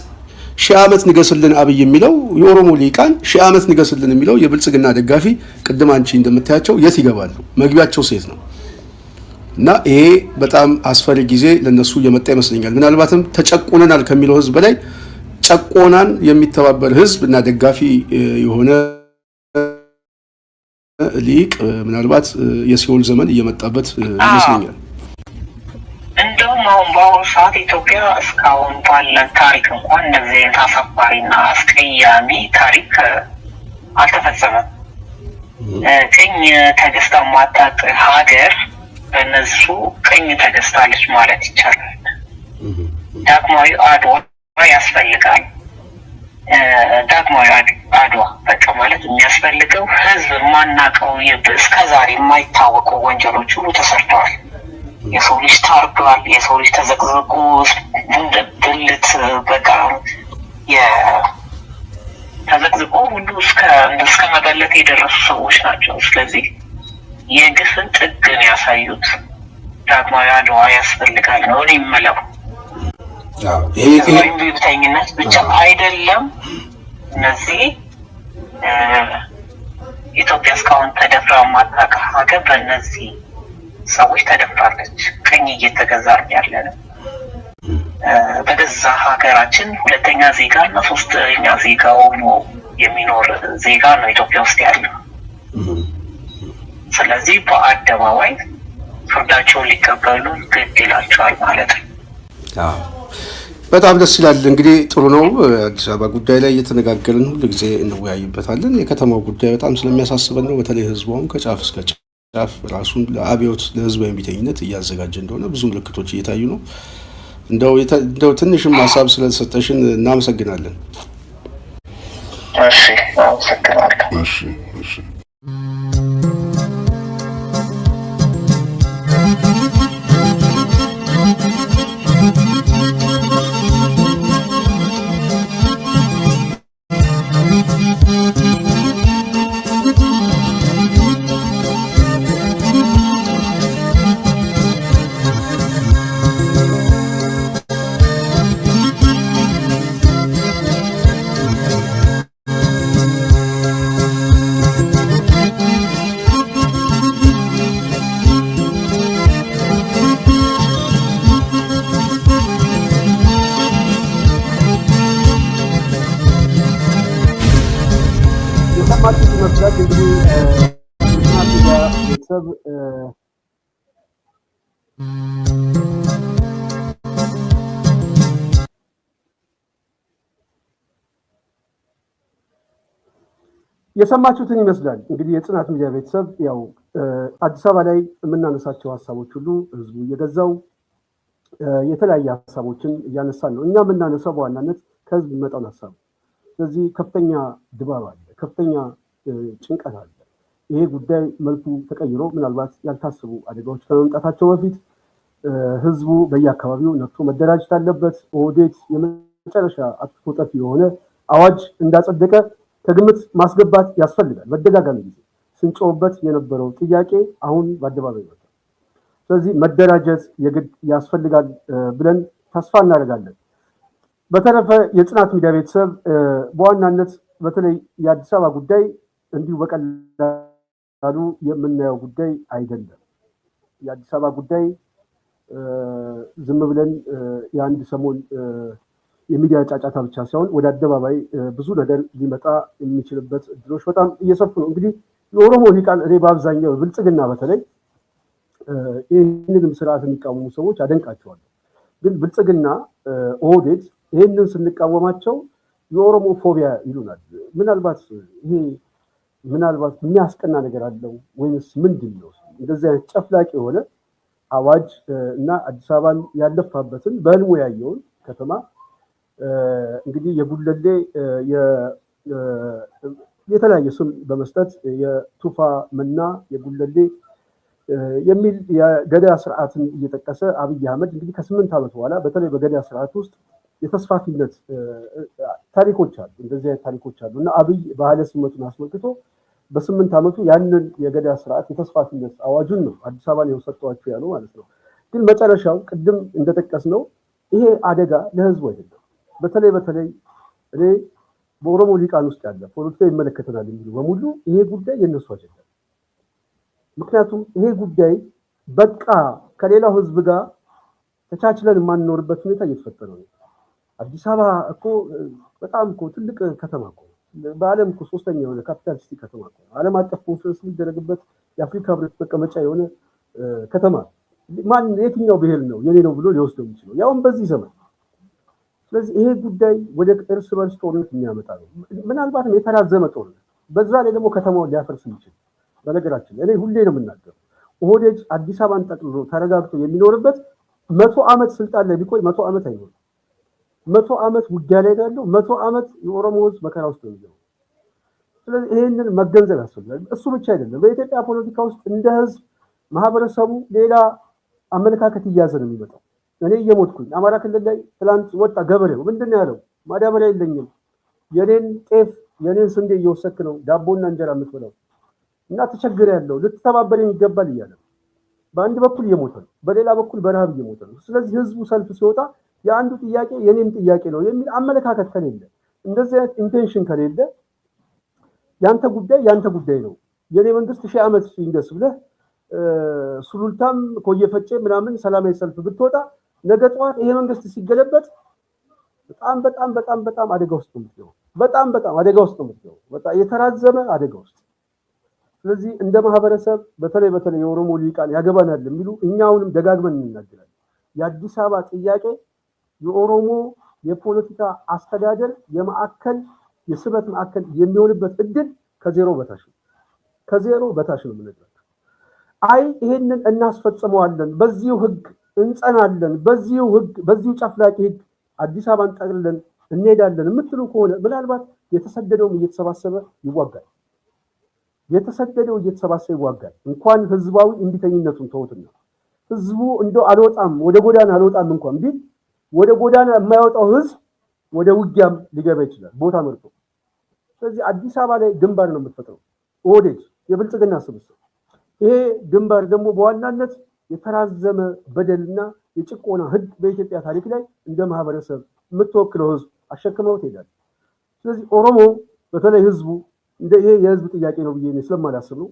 ሺህ ዓመት ንገስልን አብይ የሚለው የኦሮሞ ሊቃን ሺህ ዓመት ንገስልን የሚለው የብልጽግና ደጋፊ ቅድም አንቺ እንደምታያቸው የት ይገባሉ? መግቢያቸው ሴት ነው። እና ይሄ በጣም አስፈሪ ጊዜ ለነሱ እየመጣ ይመስለኛል። ምናልባትም ተጨቆነናል ከሚለው ህዝብ በላይ ጨቆናን የሚተባበር ህዝብ እና ደጋፊ የሆነ ሊቅ ምናልባት የሲኦል ዘመን እየመጣበት ይመስለኛል። እንደውም አሁን በአሁኑ ሰዓት ኢትዮጵያ እስካሁን ባለን ታሪክ እንኳን እንደዚህ አይነት አሳፋሪና አስቀያሚ ታሪክ አልተፈጸመም። ቅኝ ተገዝታ ማታውቅ ሀገር በእነሱ ቅኝ ተገዝታለች ማለት ይቻላል። ዳግማዊ አድዋ ያስፈልጋል። ዳግማዊ አድዋ በቃ ማለት የሚያስፈልገው ህዝብ የማናውቀው እስከዛሬ የማይታወቁ ወንጀሎች ሁሉ ተሰርተዋል። የሰው ልጅ ታርዷል። የሰው ልጅ ተዘቅዝቆ ብልት በቃ ተዘቅዝቆ ሁሉ እስከ መበለት የደረሱ ሰዎች ናቸው። ስለዚህ የግፍን ጥግን ያሳዩት ዳግማዊ አድዋ ያስፈልጋል ነው እኔ የምለው። ህዝባዊ ብሔርተኝነት ብቻ አይደለም። እነዚህ ኢትዮጵያ እስካሁን ተደፍራ ማታውቅ ሀገር በእነዚህ ሰዎች ተደፍራለች። ቅኝ እየተገዛን ያለ ነው። በገዛ ሀገራችን ሁለተኛ ዜጋ እና ሶስተኛ ዜጋ ሆኖ የሚኖር ዜጋ ነው ኢትዮጵያ ውስጥ ያለው። ስለዚህ በአደባባይ ፍርዳቸውን ሊቀበሉ ግድ ይላቸዋል ማለት ነው። በጣም ደስ ይላል። እንግዲህ ጥሩ ነው። አዲስ አበባ ጉዳይ ላይ እየተነጋገርን ሁሉ ጊዜ እንወያይበታለን። የከተማው ጉዳይ በጣም ስለሚያሳስበን ነው። በተለይ ህዝቡም ከጫፍ እስከ ጫፍ ራሱን ለአብዮት ለህዝባዊ እምቢተኝነት እያዘጋጀ እንደሆነ ብዙ ምልክቶች እየታዩ ነው። እንደው ትንሽም ሀሳብ ስለተሰጠሽን እናመሰግናለን። እሺ፣ አመሰግናለሁ። እሺ፣ እሺ። የሰማችሁትን ይመስላል። እንግዲህ የጽናት ሚዲያ ቤተሰብ ያው አዲስ አበባ ላይ የምናነሳቸው ሀሳቦች ሁሉ ህዝቡ እየገዛው የተለያየ ሀሳቦችን እያነሳን ነው። እኛ የምናነሳው በዋናነት ከህዝብ የሚመጣውን ሀሳብ። ስለዚህ ከፍተኛ ድባብ አለ፣ ከፍተኛ ጭንቀት አለ። ይሄ ጉዳይ መልኩ ተቀይሮ ምናልባት ያልታሰቡ አደጋዎች ከመምጣታቸው በፊት ህዝቡ በየአካባቢው ነቅቶ መደራጀት አለበት። ኦህዴድ የመጨረሻ አጥፍቶ ጠፊ የሆነ አዋጅ እንዳጸደቀ ከግምት ማስገባት ያስፈልጋል። በተደጋጋሚ ጊዜ ስንጮህበት የነበረው ጥያቄ አሁን በአደባባይ ወጥቷል። ስለዚህ መደራጀት የግድ ያስፈልጋል ብለን ተስፋ እናደርጋለን። በተረፈ የጽናት ሚዲያ ቤተሰብ በዋናነት በተለይ የአዲስ አበባ ጉዳይ እንዲሁ በቀላሉ የምናየው ጉዳይ አይደለም። የአዲስ አበባ ጉዳይ ዝም ብለን የአንድ ሰሞን የሚዲያ ጫጫታ ብቻ ሳይሆን ወደ አደባባይ ብዙ ነገር ሊመጣ የሚችልበት እድሎች በጣም እየሰፉ ነው። እንግዲህ የኦሮሞ ሊቃን እኔ በአብዛኛው ብልጽግና በተለይ ይህንንም ስርዓት የሚቃወሙ ሰዎች አደንቃቸዋለሁ። ግን ብልጽግና ኦህዴድ ይህንን ስንቃወማቸው የኦሮሞ ፎቢያ ይሉናል። ምናልባት ይሄ የሚያስቀና ነገር አለው ወይስ ምንድን ነው? እንደዚህ አይነት ጨፍላቂ የሆነ አዋጅ እና አዲስ አበባን ያለፋበትን በህልሙ ያየውን ከተማ እንግዲህ የጉለሌ የተለያየ ስም በመስጠት የቱፋ መና የጉለሌ የሚል የገዳ ስርዓትን እየጠቀሰ አብይ አህመድ እንግዲህ ከ8 ዓመት በኋላ በተለይ በገዳ ስርዓት ውስጥ የተስፋፊነት ታሪኮች አሉ። እንደዚህ አይነት ታሪኮች አሉ እና አብይ ባህለ ሲመቱን አስመልክቶ በ8 ዓመቱ ያንን የገዳ ስርዓት የተስፋፊነት አዋጁን ነው አዲስ አበባን የወሰጧቸው ያሉ ማለት ነው። ግን መጨረሻው ቅድም እንደጠቀስነው ይሄ አደጋ ለህዝቡ አይደለም። በተለይ እኔ በኦሮሞ ሊቃን ውስጥ ያለ ፖለቲካ ይመለከተናል የሚሉ በሙሉ ይሄ ጉዳይ የነሱ አይደለም። ምክንያቱም ይሄ ጉዳይ በቃ ከሌላው ህዝብ ጋር ተቻችለን የማንኖርበት ሁኔታ እየተፈጠረ ነው። አዲስ አበባ እኮ በጣም እኮ ትልቅ ከተማ እኮ በዓለም እኮ 3ኛ የሆነ ካፒታል ሲቲ ከተማ እኮ ዓለም አቀፍ ኮንፈረንስ የሚደረግበት የአፍሪካ ህብረት መቀመጫ የሆነ ከተማ ማን የትኛው ብሔር ነው የኔ ነው ብሎ ሊወስደው የሚችለው ያውም በዚህ ዘመን። ስለዚህ ይሄ ጉዳይ ወደ እርስ በርስ ጦርነት የሚያመጣ ነው። ምናልባትም የተራዘመ ጦርነት በዛ ላይ ደግሞ ከተማውን ሊያፈርስ የሚችል በነገራችን እኔ ሁሌ ነው የምናገረው ኦህዴድ አዲስ አበባን ጠቅልሎ ተረጋግቶ የሚኖርበት 100 ዓመት ስልጣን ላይ ቢቆይ 100 ዓመት አይኖርም። 100 ዓመት ውጊያ ላይ ያለው 100 ዓመት የኦሮሞ ህዝብ መከራ ውስጥ ነው ያለው። ስለዚህ ይሄንን መገንዘብ ያስፈልጋል። እሱ ብቻ አይደለም። በኢትዮጵያ ፖለቲካ ውስጥ እንደ ህዝብ ማህበረሰቡ ሌላ አመለካከት እያዘ ነው የሚመጣው። እኔ እየሞትኩኝ አማራ ክልል ላይ ትላንት ወጣ ገበሬው ምንድነው ያለው? ማዳበሪያ የለኝም፣ የኔን ጤፍ የኔን ስንዴ እየወሰድክ ነው ዳቦና እንጀራ የምትበላው እና ተቸግረ ያለው ልትተባበረኝ ይገባል እያለ በአንድ በኩል እየሞተ ነው፣ በሌላ በኩል በረሃብ እየሞተ ነው። ስለዚህ ህዝቡ ሰልፍ ሲወጣ የአንዱ ጥያቄ የኔም ጥያቄ ነው የሚል አመለካከት ከሌለ እንደዚህ አይነት ኢንቴንሽን ከሌለ ያንተ ጉዳይ ነው የኔ መንግስት 1000 ዓመት ይንገስ ብለህ ሱሉልታም ኮየፈጨ ምናምን ሰላማዊ ሰልፍ ብትወጣ ነገ ጠዋት ይሄ መንግስት ሲገለበጥ በጣም አደጋ ውስጥ ነው። በጣም አደጋ ውስጥ ነው። በጣም የተራዘመ አደጋ ውስጥ። ስለዚህ እንደ ማህበረሰብ በተለይ የኦሮሞ ሊቃን ያገባናል የሚሉ እኛውንም ደጋግመን እንናገራለን። የአዲስ አበባ ጥያቄ የኦሮሞ የፖለቲካ አስተዳደር የስበት ማዕከል የሚሆንበት እድል ከዜሮ በታች ነው የምንለው። አይ ይሄንን እናስፈጽመዋለን፣ በዚሁ ህግ እንጸናለን፣ በዚሁ ጨፍላቂ ህግ አዲስ አበባን ጠቅልለን እንሄዳለን የምትሉ ከሆነ ምናልባት የተሰደደውም እየተሰባሰበ ይዋጋል። እንኳን ህዝባዊ እንቢተኝነቱን ተውትና ህዝቡ እንደው አልወጣም ወደ ጎዳና አልወጣም እንኳን ቢል ወደ ጎዳና የማይወጣው ህዝብ ወደ ውጊያም ሊገባ ይችላል ቦታ መርጦ። ስለዚህ አዲስ አበባ ላይ ግንባር ነው የምትፈጥረው ኦህዴድ የብልጽግና ስብስብ። ይሄ ግንባር ደግሞ በዋናነት የተራዘመ በደልና የጭቆና ህግ በኢትዮጵያ ታሪክ ላይ እንደ ማህበረሰብ የምትወክለው ህዝብ አሸክመው ትሄዳል። ስለዚህ ኦሮሞ በተለይ ህዝቡ ይሄ የህዝብ ጥያቄ ነው ብዬ ስለማላስብ ነው።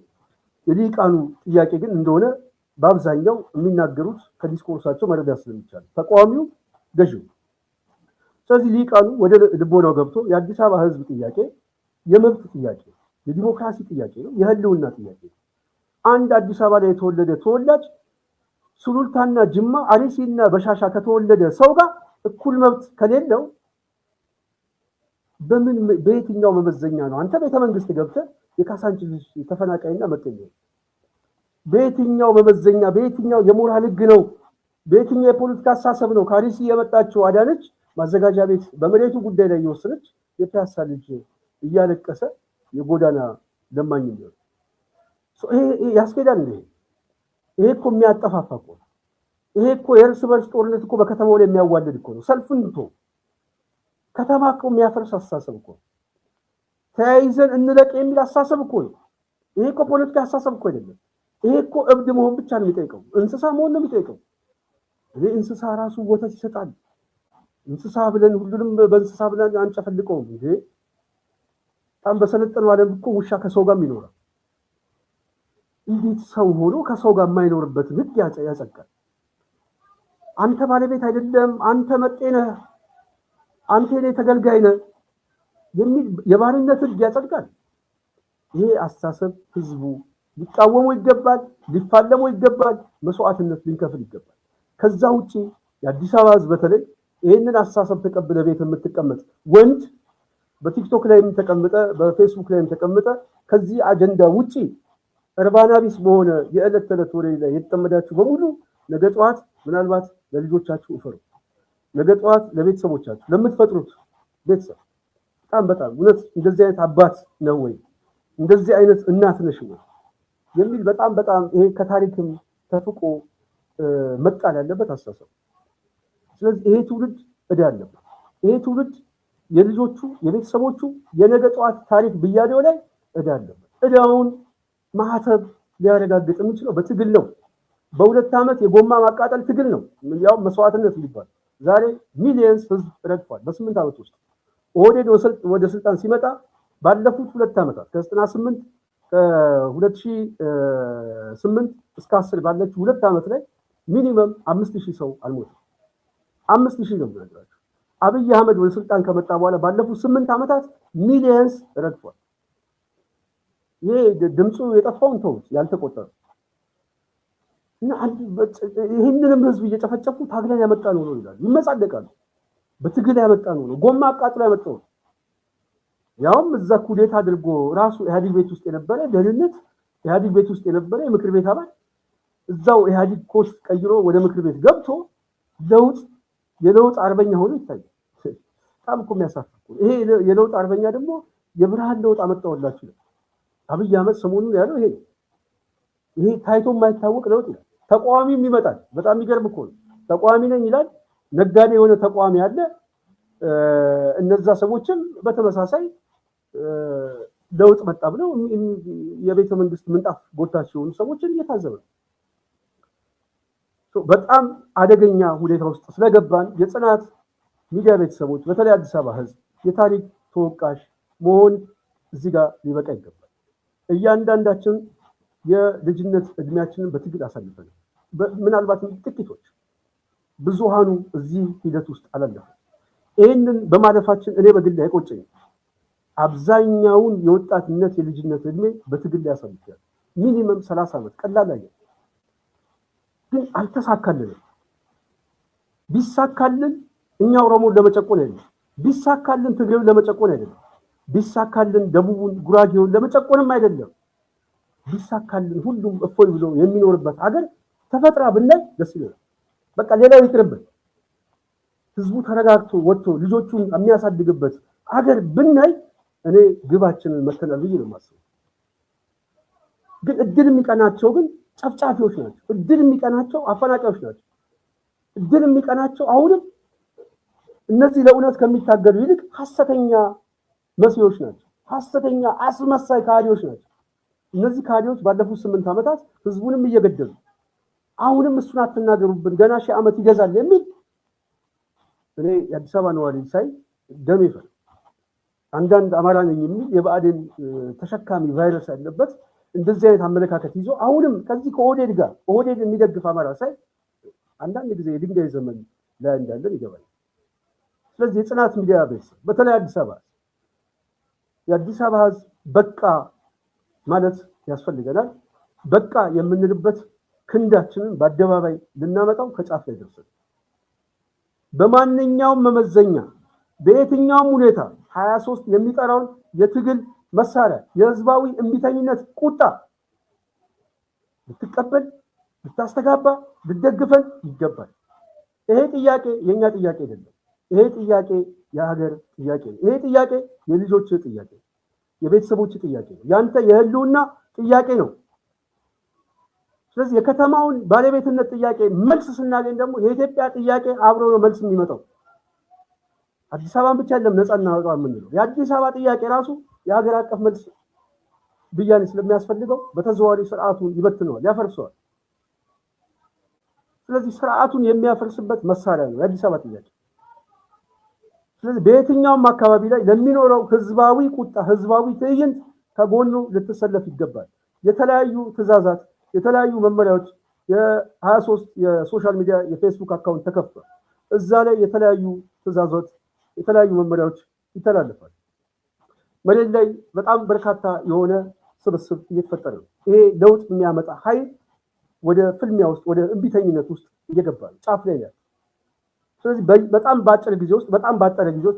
የሊቃኑ ጥያቄ ግን እንደሆነ በአብዛኛው የሚናገሩት ከዲስኮርሳቸው መረዳት ስለሚቻል ተቃዋሚው ገዢው። ስለዚህ ሊቃኑ ወደ ልቦናው ገብቶ የአዲስ አበባ ህዝብ ጥያቄ የመብት ጥያቄ፣ የዲሞክራሲ ጥያቄ ነው፣ የህልውና ጥያቄ ነው። አንድ አዲስ አበባ ላይ የተወለደ ተወላጅ ሱሉልታና ጅማ አርሲና በሻሻ ከተወለደ ሰው ጋር እኩል መብት ከሌለው በየትኛው መመዘኛ ነው አንተ ቤተ መንግስት ገብተህ የካሳንቺስ ተፈናቃይና መቀኛ? በየትኛው መመዘኛ በየትኛው የሞራል ህግ ነው? በየትኛው የፖለቲካ አሳሰብ ነው ከአርሲ የመጣችው አዳነች ማዘጋጃ ቤት በመሬቱ ጉዳይ ላይ የወሰነች የፒያሳ ልጅ እያለቀሰ የጎዳና ለማኝ ነው? ይሄ ያስኬዳል እንዴ? ይሄ እኮ የሚያጠፋፋ እኮ ነው። ይሄ እኮ የእርስ በርስ ጦርነት እኮ በከተማው ላይ የሚያዋልድ እኮ ነው። ሰልፍን ከተማ እኮ የሚያፈርስ አስተሳሰብ እኮ ነው። ተያይዘን እንለቅ የሚል አስተሳሰብ እኮ ነው። ይሄ እኮ ፖለቲካ አስተሳሰብ እኮ አይደለም። ይሄ እኮ እብድ መሆን ብቻ ነው የሚጠይቀው። እንስሳ መሆን ነው የሚጠይቀው። ይሄ እንስሳ ራሱ ወተት ይሰጣል። እንስሳ ብለን ሁሉንም በእንስሳ ብለን አንጨፈልቀውም እንዴ? በጣም በሰለጠነው ዓለም እኮ ውሻ ከሰው ጋር ይኖራል። እንዴት ሰው ሆኖ ከሰው ጋር የማይኖርበት ህግ ያጸድቃል? አንተ ባለቤት አይደለም፣ አንተ መጤ ነህ፣ አንተ የኔ ተገልጋይ ነህ የሚል የባርነት ህግ ያጸድቃል። ይሄ አስተሳሰብ ህዝቡ ሊቃወሙ ይገባል፣ ሊፋለሙ ይገባል፣ መስዋዕትነት ሊከፍል ይገባል። ከዛ ውጪ የአዲስ አበባ ህዝብ በተለይ ይሄንን አስተሳሰብ ተቀብለ ቤት የምትቀመጥ ወንድ በቲክቶክ ላይም ተቀምጠ በፌስቡክ ላይም ተቀምጠ ከዚህ አጀንዳ ውጪ እርባና ቢስ በሆነ የዕለት ተዕለት ወሬ ላይ የተጠመዳችሁ በሙሉ ነገ ጠዋት ምናልባት ለልጆቻችሁ እፈሩ። ነገ ጠዋት ለቤተሰቦቻችሁ ለምትፈጥሩት ቤተሰብ በጣም እውነት እንደዚህ አይነት አባት ነው ወይ እንደዚህ አይነት እናት ነሽ ወይ የሚል በጣም ይሄ ከታሪክም ተፍቆ መጣል ያለበት አስተሳሰብ። ስለዚህ ይሄ ትውልድ እዳ አለበት። ይሄ ትውልድ የልጆቹ የቤተሰቦቹ የነገ ጠዋት ታሪክ ብያዴው ላይ እዳ አለበት። እዳውን ማህተብ ሊያረጋግጥ የሚችለው በትግል ነው። በ2 ዓመት የጎማ ማቃጠል ትግል ነው። ያው መስዋዕትነት ሊባል ዛሬ ሚሊየንስ ህዝብ ረግፏል። በ8 ዓመት ውስጥ ኦህዴድ ወደ ስልጣን ሲመጣ ባለፉት 2 ዓመታት ከ98 ከ2008 እስከ 10 ባለችው 2 ዓመት ላይ ሚኒመም 5000 ሰው አልሞተም። 5000 ነው የሚነግራቸው። አብይ አህመድ ወደ ስልጣን ከመጣ በኋላ ባለፉት 8 ዓመታት ሚሊየንስ ረግፏል። ይሄ ድምፁ የጠፋውን ተውት ያልተቆጠረ እና ይህንንም ህዝብ እየጨፈጨፉ ታግለን ያመጣ ነው ይላሉ፣ ይመጻደቃሉ። በትግል ያመጣ ነው ጎማ አቃጥሎ ያመጣው ያውም እዛ ኩዴታ አድርጎ ራሱ ኢህአዲግ ቤት ውስጥ የነበረ ደህንነት ኢህአዲግ ቤት ውስጥ የነበረ የምክር ቤት አባል እዛው ኢህአዲግ ኮስት ቀይሮ ወደ ምክር ቤት ገብቶ የለውጥ አርበኛ ሆኖ ይታያል። በጣም እኮ የሚያሳፍር ይሄ የለውጥ አርበኛ ደግሞ የብርሃን ለውጥ አመጣውላችሁ አብይ አህመድ ሰሞኑን ያለው ይሄ ታይቶ የማይታወቅ ለውጥ ይላል። ተቋሚም ይመጣል። በጣም የሚገርም እኮ ነው። ተቋሚ ነኝ ይላል። ነጋዴ የሆነ ተቋሚ አለ። እነዛ ሰዎችም በተመሳሳይ ለውጥ መጣ ብለው የቤተ መንግስት ምንጣፍ ጎታች የሆኑ ሰዎችን እየታዘበ ነው። በጣም አደገኛ ሁኔታ ውስጥ ስለገባን የጽናት ሚዲያ ቤተሰቦች በተለይ አዲስ አበባ ህዝብ የታሪክ ተወቃሽ መሆን እዚህ ጋር ሊበቃ ይገባል። እያንዳንዳችን የልጅነት እድሜያችንን በትግል አሳልፈን ምናልባት ጥቂቶች ብዙሃኑ እዚህ ሂደት ውስጥ አላለፈም። ይህንን በማለፋችን እኔ በግል አይቆጨኝም። አብዛኛውን የወጣትነት የልጅነት እድሜ በትግል ያሳልፋል። ሚኒመም 30 ዓመት ቀላል አይደለም፣ ግን አልተሳካልንም። ቢሳካልን እኛ ኦሮሞን ለመጨቆን አይደለም፣ ቢሳካልን ትግሬውን ለመጨቆን አይደለም፣ ቢሳካልን ደቡቡን ጉራጌውን ለመጨቆንም አይደለም። ቢሳካልን ሁሉም እፎይ ብሎ የሚኖርበት ሀገር ተፈጥራ ብናይ ደስ ይላል። በቃ ሌላው ይቅርብን። ህዝቡ ተረጋግቶ ወጥቶ ልጆቹን የሚያሳድግበት ሀገር ብናይ እኔ ግባችንን መተናል ብዬ ነው የማስበው። ግን እድል የሚቀናቸው ግን ጨፍጫፊዎች ናቸው። እድል የሚቀናቸው አፈናቃዮች ናቸው። እድል የሚቀናቸው አሁንም እነዚህ ለእውነት ከሚታገሉ ይልቅ ሐሰተኛ መሲዎች ናቸው። ሐሰተኛ አስመሳይ ካዲዎች ናቸው። እነዚህ ካዲዎች ባለፉት 8 ዓመታት ህዝቡንም እየገደሉ አሁንም እሱን አትናገሩብን ገና 1000 ዓመት ይገዛል የሚል እኔ የአዲስ አበባ ነዋሪ ሳይ ደም ይፈል። አንዳንድ አማራ ነኝ የሚል የብአዴን ተሸካሚ ቫይረስ ያለበት እንደዚህ አይነት አመለካከት ይዞ አሁንም ከዚህ ከኦህዴድ ጋር ኦህዴድ የሚደግፍ አማራ ሳይ አንዳንድ ጊዜ የድንጋይ ዘመን ላይ እንዳለን ይገባል። ስለዚህ የጽናት ሚዲያ ቤተሰብ በተለይ አዲስ አበባ የአዲስ አበባ ህዝብ በቃ ማለት ያስፈልገናል። በቃ የምንልበት ክንዳችንን በአደባባይ ልናመጣው ከጫፍ ላይ ደርሰን በማንኛውም መመዘኛ በየትኛውም ሁኔታ 23 የሚጠራውን የትግል መሳሪያ የህዝባዊ እምቢተኝነት ቁጣ ልትቀበል ልታስተጋባ ልትደግፈን ይገባል። ይሄ ጥያቄ የኛ ጥያቄ አይደለም። ይሄ ጥያቄ የሀገር ጥያቄ ነው። ይሄ ጥያቄ የልጆች ጥያቄ ነው። የቤተሰቦች ጥያቄ ነው። ያንተ የህልውና ጥያቄ ነው። ስለዚህ የከተማውን ባለቤትነት ጥያቄ መልስ ስናገኝ ደግሞ የኢትዮጵያ ጥያቄ አብሮ ነው መልስ የሚመጣው። አዲስ አበባን ብቻ አይደለም ነፃ እናወጣው የምንለው የአዲስ አበባ ጥያቄ ራሱ የሀገር አቀፍ መልስ ብያኔ ስለሚያስፈልገው በተዘዋዋሪ ስርዓቱን ይበትነዋል፣ ያፈርሰዋል። ስለዚህ ስርዓቱን የሚያፈርስበት መሳሪያ ነው የአዲስ አበባ ጥያቄ። ስለዚህ በየትኛውም አካባቢ ላይ ለሚኖረው ህዝባዊ ቁጣ ህዝባዊ ትዕይንት ከጎኑ ልትሰለፍ ይገባል። የተለያዩ ትዕዛዛት የተለያዩ መመሪያዎች የ23 የሶሻል ሚዲያ የፌስቡክ አካውንት ተከፍቷል። እዛ ላይ የተለያዩ ትዕዛዛት የተለያዩ መመሪያዎች ይተላለፋል። መሬት ላይ በጣም በርካታ የሆነ ስብስብ እየተፈጠረ ነው። ይሄ ለውጥ የሚያመጣ ኃይል ወደ ፍልሚያ ውስጥ ወደ እምቢተኝነት ውስጥ እየገባ ነው፣ ጫፍ ላይ ነው። ስለዚህ በጣም ባጠረ ጊዜ ውስጥ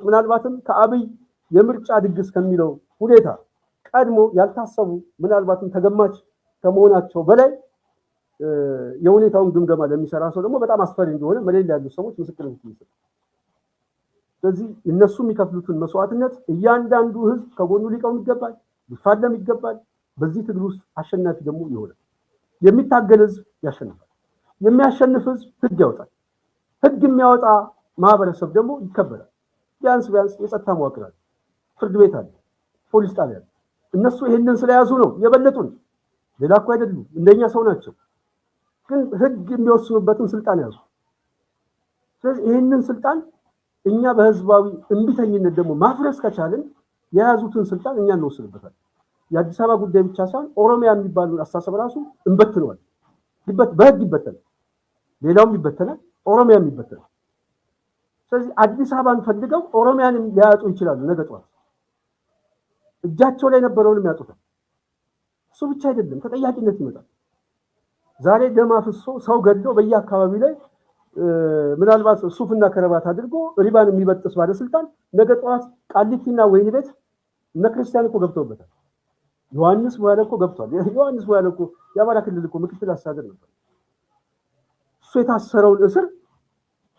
ምናልባትም ከአብይ የምርጫ ድግስ ከሚለው ሁኔታ ቀድሞ ያልታሰቡ ምናልባትም ተገማች ከመሆናቸው በላይ የሁኔታውን ግምገማ ለሚሰራ ሰው ደግሞ በጣም አስፈሪ እንደሆነ መሬት ላይ ያሉ ሰዎች ምስክርነት ይሰጣሉ። ስለዚህ እነሱ የሚከፍሉትን መስዋዕትነት እያንዳንዱ ህዝብ ከጎኑ ሊቆም ይገባል፣ ሊፋለም ይገባል። በዚህ ትግል ውስጥ አሸናፊ ደግሞ ይሆናል። የሚታገል ህዝብ ያሸንፋል። የሚያሸንፍ ህዝብ ህግ ያወጣል። ህግ የሚያወጣ ማህበረሰብ ደግሞ ይከበራል። ቢያንስ የጸጥታ መዋቅር አለ፣ ፍርድ ቤት አለ፣ ፖሊስ ጣቢያ አለ። እነሱ ይሄንን ስለያዙ ነው የበለጡን። ሌላ እኮ አይደሉም፣ እንደኛ ሰው ናቸው። ግን ህግ የሚወስኑበትን ስልጣን ያዙ። ስለዚህ ይሄንን ስልጣን እኛ በህዝባዊ እንቢተኝነት ደግሞ ማፍረስ ከቻልን የያዙትን ስልጣን እኛ እንወስንበታለን። የአዲስ አበባ ጉዳይ ብቻ ሳይሆን ኦሮሚያ የሚባለው አስተሳሰብ ራሱ እንበትነዋል። በህግ ይበተናል፣ ሌላውም ይበተናል፣ ኦሮሚያም ይበተናል። ስለዚህ አዲስ አበባን ፈልገው ኦሮሚያንም ሊያጡ ይችላሉ። ነገ ጠዋት እጃቸው ላይ ነበረውንም ያጡታል። እሱ ብቻ አይደለም፣ ተጠያቂነት ይመጣል። ዛሬ ደም አፍሶ ሰው ገድሎ በየአካባቢው ላይ ምናልባት ሱፍና ከረባት አድርጎ ሪባን የሚበጥስ ባለስልጣን ነገ ጠዋት ቃሊቲና ወይን ቤት እነ ክርስቲያን እኮ ገብተውበታል። ዮሐንስ በኋላ እኮ ገብቷል። ዮሐንስ በኋላ እኮ የአማራ ክልል እኮ ምክትል አስተዳደር ነበር። እሱ የታሰረውን እስር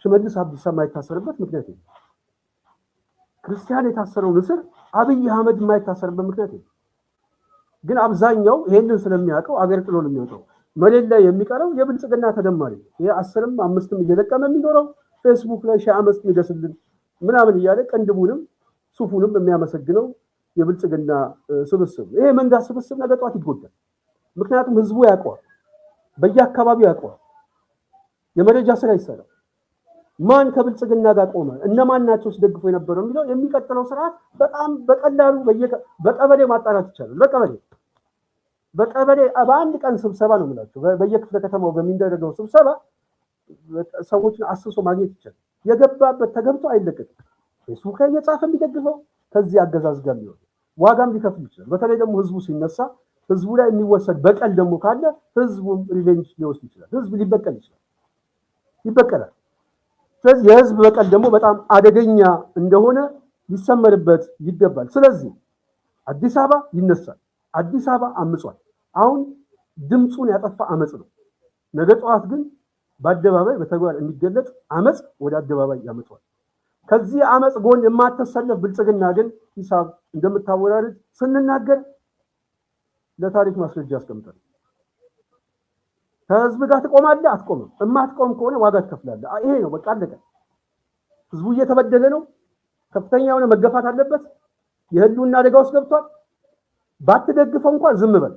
ሽመልስ አብዲሳ የማይታሰርበት ምክንያት የለም። ክርስቲያን የታሰረውን እስር አብይ አህመድ የማይታሰርበት ምክንያት የለም። ግን አብዛኛው ይሄንን ስለሚያውቀው አገር ጥሎ ነው የሚወጣው። መሬት ላይ የሚቀረው የብልጽግና ተደማሪ ይሄ 10ም 5ም እየለቀመ የሚኖረው ፌስቡክ ላይ ሺህ ዓመት የሚደስልን ምናምን እያለ ቀንድቡንም ሱፉንም የሚያመሰግነው የብልጽግና ስብስብ ይሄ መንጋ ስብስብ ነገ ጧት ይጎዳል። ምክንያቱም ህዝቡ ያውቀዋል፣ በየአካባቢው ያውቀዋል። የመረጃ ስራ ይሰራል። ማን ከብልጽግና ጋር ቆመ፣ እነማን ናቸው ሲደግፉ የነበረው የሚለው የሚቀጥለው ስርዓት በጣም በቀላሉ በቀበሌ ማጣራት ይቻላል። በቀበሌ በአንድ ቀን ስብሰባ ነው የምላቸው። በየክፍለ ከተማው በሚደረገው ስብሰባ ሰዎችን አስሶ ማግኘት ይቻላል። የገባበት ተገብቶ አይለቀቅም። ፌስቡክ ላይ እየጻፈ የሚደግፈው ከዚህ አገዛዝ ጋር ሊሆን ዋጋም ሊከፍል ይችላል። በተለይ ደግሞ ህዝቡ ሲነሳ ህዝቡ ላይ የሚወሰድ በቀል ደግሞ ካለ ህዝቡም ሪቬንጅ ሊወስድ ይችላል። ህዝብ ሊበቀል ይችላል፣ ይበቀላል። ስለዚህ የህዝብ በቀል ደግሞ በጣም አደገኛ እንደሆነ ሊሰመርበት ይገባል። ስለዚህ አዲስ አበባ ይነሳል። አዲስ አበባ አምጿል። አሁን ድምፁን ያጠፋ አመጽ ነው። ነገ ጠዋት ግን በአደባባይ በተግባር የሚገለጥ አመጽ ወደ አደባባይ ያመጣዋል። ከዚህ አመጽ ጎን የማትሰለፍ ብልጽግና ግን ሂሳብ እንደምታወራርድ ስንናገር ለታሪክ ማስረጃ ያስቀምጣል። ከህዝብ ጋር ትቆማለህ አትቆምም? የማትቆም ከሆነ ዋጋ ትከፍላለህ። ይሄ ነው በቃ አለቀ። ህዝቡ እየተበደለ ነው። ከፍተኛ የሆነ መገፋት አለበት። የህልውና አደጋ ውስጥ ገብቷል። ባትደግፈው እንኳን ዝም በል።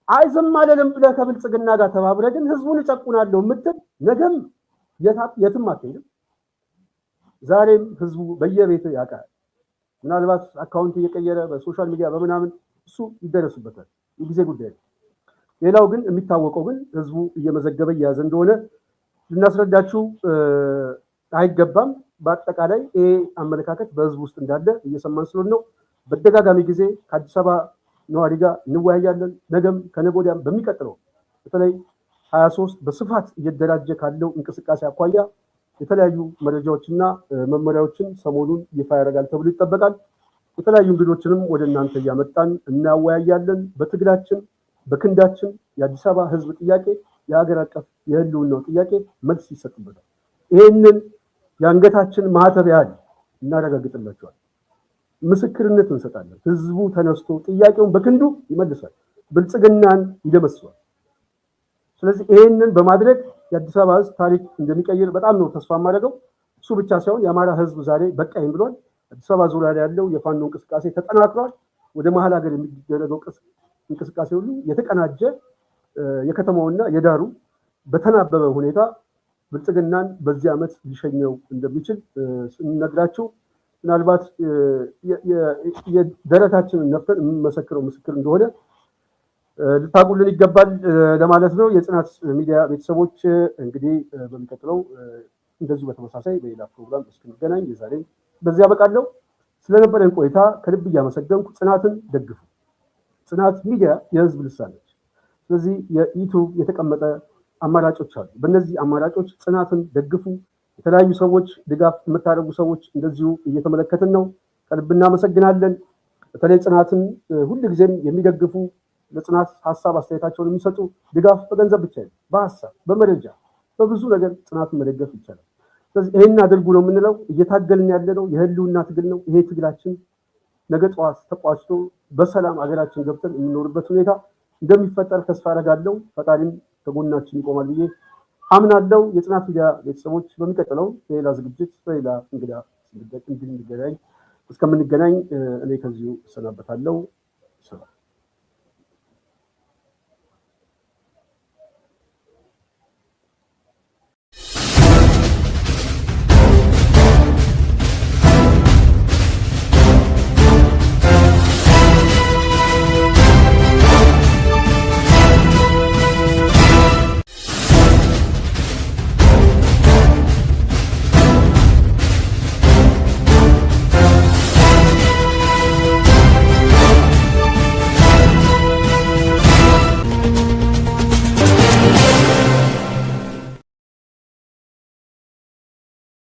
አይ ዝም አይደለም ብለህ ከብልጽግና ጋር ተባብረህ ግን ህዝቡን እጨቁናለሁ የምትል ነገም የትም አትሄድም። ዛሬም ህዝቡ በየቤቱ ያውቃል። ምናልባት አካውንት እየቀየረ በሶሻል ሚዲያ በምናምን እሱ ይደረስበታል፣ የጊዜ ጉዳይ ነው። ሌላው ግን የሚታወቀው ግን ህዝቡ እየመዘገበ እየያዘ እንደሆነ ልናስረዳችሁ አይገባም። በአጠቃላይ ይሄ አመለካከት በህዝቡ ውስጥ እንዳለ እየሰማን ስለሆነ ነው። በተደጋጋሚ ጊዜ ከአዲስ አበባ ነዋሪ ጋር እንወያያለን። ነገም ከነገ ወዲያም በሚቀጥለው በተለይ 23 በስፋት እየደራጀ ካለው እንቅስቃሴ አኳያ የተለያዩ መረጃዎችና መመሪያዎችን ሰሞኑን ይፋ ያደርጋል ተብሎ ይጠበቃል። የተለያዩ እንግዶችንም ወደ እናንተ እያመጣን እናወያያለን። በትግላችን በክንዳችን የአዲስ አበባ ህዝብ ጥያቄ የሀገር አቀፍ የህልውናው ጥያቄ መልስ ይሰጥበታል። ይህንን የአንገታችን ማህተብ ያህል እናረጋግጥላቸዋል። ምስክርነት እንሰጣለን። ህዝቡ ተነስቶ ጥያቄውን በክንዱ ይመልሳል፣ ብልጽግናን ይደመስሳል። ስለዚህ ይህንን በማድረግ የአዲስ አበባ ህዝብ ታሪክ እንደሚቀይር በጣም ነው ተስፋ የማደርገው። እሱ ብቻ ሳይሆን የአማራ ህዝብ ዛሬ በቃኝ ብሏል። አዲስ አበባ ዙሪያ ላይ ያለው የፋኖ እንቅስቃሴ ተጠናክሯል። ወደ መሀል ሀገር የሚደረገው እንቅስቃሴ ሁሉ የተቀናጀ የከተማውና የዳሩ በተናበበ ሁኔታ ብልጽግናን በዚህ ዓመት ሊሸኘው እንደሚችል ስንነግራችሁ ምናልባት የደረታችንን ነፍተን የምንመሰክረው ምስክር እንደሆነ ልታቁልን ይገባል ለማለት ነው። የጽናት ሚዲያ ቤተሰቦች እንግዲህ በሚቀጥለው እንደዚሁ በተመሳሳይ በሌላ ፕሮግራም እስክንገናኝ የዛሬ በዚህ ያበቃለሁ። ስለነበረን ቆይታ ከልብ እያመሰገንኩ ጽናትን ደግፉ። ጽናት ሚዲያ የህዝብ ልሳን ነች። ስለዚህ የዩቲዩብ የተቀመጠ አማራጮች አሉ። በእነዚህ አማራጮች ጽናትን ደግፉ። የተለያዩ ሰዎች ድጋፍ የምታደርጉ ሰዎች እንደዚሁ እየተመለከትን ነው። ከልብ እናመሰግናለን። በተለይ ጽናትን ሁልጊዜም የሚደግፉ ለጽናት ሀሳብ አስተያየታቸውን የሚሰጡ ድጋፍ በገንዘብ ብቻ ነው፣ በሀሳብ በመረጃ በብዙ ነገር ጽናትን መደገፍ ይቻላል። ስለዚህ ይሄን አድርጉ ነው የምንለው። እየታገልን ያለነው የህልውና ትግል ነው። ይሄ ትግላችን ነገ ጠዋት ተቋጭቶ በሰላም ሀገራችን ገብተን የምንኖርበት ሁኔታ እንደሚፈጠር ተስፋ አደርጋለሁ። ፈጣሪም ከጎናችን ይቆማል ብዬ አምናለሁ። የጽናት ሚዲያ ቤተሰቦች በሚቀጥለው በሌላ ዝግጅት በሌላ እንግዳ እስከምንገናኝ እኔ ከዚሁ እሰናበታለሁ። ሰላም።